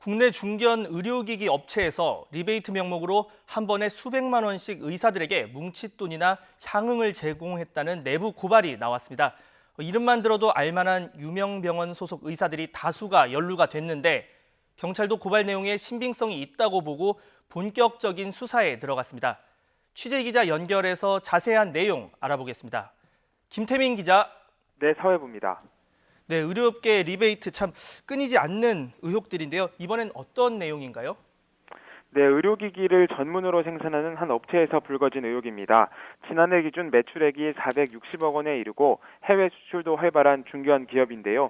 국내 중견 의료기기 업체에서 리베이트 명목으로 한 번에 수백만 원씩 의사들에게 뭉칫돈이나 향응을 제공했다는 내부 고발이 나왔습니다. 이름만 들어도 알만한 유명 병원 소속 의사들이 다수가 연루가 됐는데 경찰도 고발 내용에 신빙성이 있다고 보고 본격적인 수사에 들어갔습니다. 취재 기자 연결해서 자세한 내용 알아보겠습니다. 김태민 기자. 네, 사회부입니다. 네, 의료업계 리베이트 참 끊이지 않는 의혹들인데요. 이번엔 어떤 내용인가요? 네, 의료기기를 전문으로 생산하는 한 업체에서 불거진 의혹입니다. 지난해 기준 매출액이 460억 원에 이르고 해외 수출도 활발한 중견 기업인데요.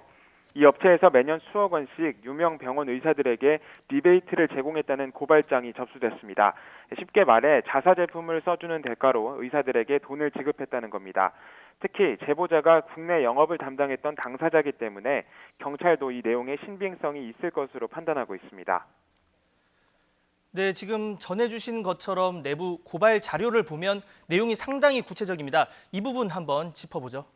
이 업체에서 매년 수억 원씩 유명 병원 의사들에게 리베이트를 제공했다는 고발장이 접수됐습니다. 쉽게 말해 자사 제품을 써주는 대가로 의사들에게 돈을 지급했다는 겁니다. 특히 제보자가 국내 영업을 담당했던 당사자이기 때문에 경찰도 이 내용에 신빙성이 있을 것으로 판단하고 있습니다. 네, 지금 전해주신 것처럼 내부 고발 자료를 보면 내용이 상당히 구체적입니다. 이 부분 한번 짚어보죠.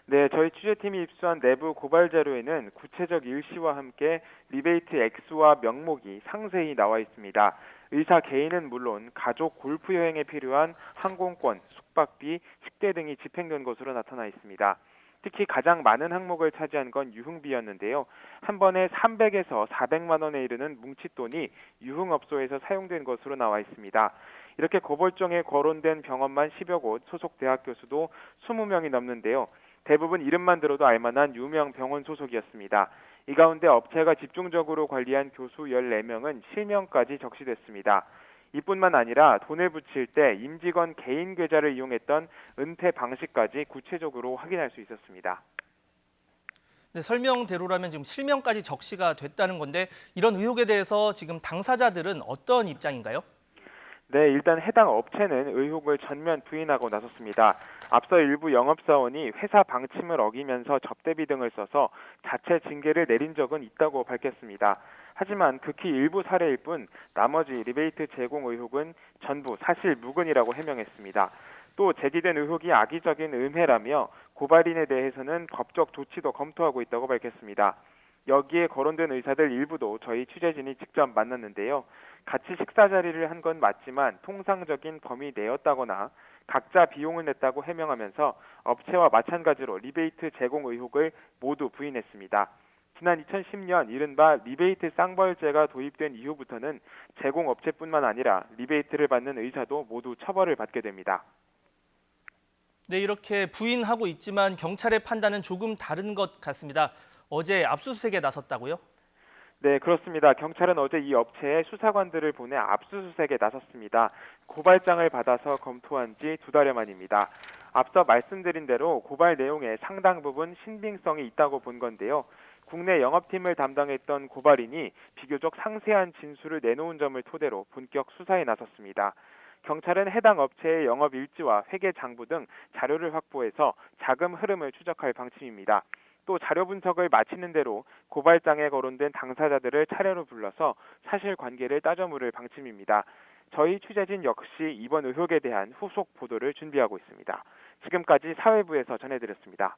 네, 저희 취재팀이 입수한 내부 고발 자료에는 구체적 일시와 함께 리베이트 액수와 명목이 상세히 나와 있습니다. 의사 개인은 물론 가족 골프 여행에 필요한 항공권, 숙박비, 식대 등이 집행된 것으로 나타나 있습니다. 특히 가장 많은 항목을 차지한 건 유흥비였는데요. 한 번에 300에서 400만 원에 이르는 뭉칫돈이 유흥업소에서 사용된 것으로 나와 있습니다. 이렇게 고발장에 거론된 병원만 10여 곳, 소속 대학 교수도 20명이 넘는데요. 대부분 이름만 들어도 알만한 유명 병원 소속이었습니다. 이 가운데 업체가 집중적으로 관리한 교수 14명은 실명까지 적시됐습니다. 이뿐만 아니라 돈을 붙일 때 임직원 개인 계좌를 이용했던 은퇴 방식까지 구체적으로 확인할 수 있었습니다. 네, 설명대로라면 지금 실명까지 적시가 됐다는 건데 이런 의혹에 대해서 지금 당사자들은 어떤 입장인가요? 네, 일단 해당 업체는 의혹을 전면 부인하고 나섰습니다. 앞서 일부 영업사원이 회사 방침을 어기면서 접대비 등을 써서 자체 징계를 내린 적은 있다고 밝혔습니다. 하지만 극히 일부 사례일 뿐 나머지 리베이트 제공 의혹은 전부 사실 무근이라고 해명했습니다. 또 제기된 의혹이 악의적인 음해라며 고발인에 대해서는 법적 조치도 검토하고 있다고 밝혔습니다. 여기에 거론된 의사들 일부도 저희 취재진이 직접 만났는데요. 같이 식사 자리를 한 건 맞지만 통상적인 범위 내였다거나 각자 비용을 냈다고 해명하면서 업체와 마찬가지로 리베이트 제공 의혹을 모두 부인했습니다. 지난 2010년 이른바 리베이트 쌍벌제가 도입된 이후부터는 제공업체뿐만 아니라 리베이트를 받는 의사도 모두 처벌을 받게 됩니다. 네, 이렇게 부인하고 있지만 경찰의 판단은 조금 다른 것 같습니다. 어제 압수수색에 나섰다고요? 네, 그렇습니다. 경찰은 어제 이 업체에 수사관들을 보내 압수수색에 나섰습니다. 고발장을 받아서 검토한 지 2달여 만입니다. 앞서 말씀드린 대로 고발 내용에 상당 부분 신빙성이 있다고 본 건데요. 국내 영업팀을 담당했던 고발인이 비교적 상세한 진술을 내놓은 점을 토대로 본격 수사에 나섰습니다. 경찰은 해당 업체의 영업 일지와 회계 장부 등 자료를 확보해서 자금 흐름을 추적할 방침입니다. 또 자료 분석을 마치는 대로 고발장에 거론된 당사자들을 차례로 불러서 사실관계를 따져 물을 방침입니다. 저희 취재진 역시 이번 의혹에 대한 후속 보도를 준비하고 있습니다. 지금까지 사회부에서 전해드렸습니다.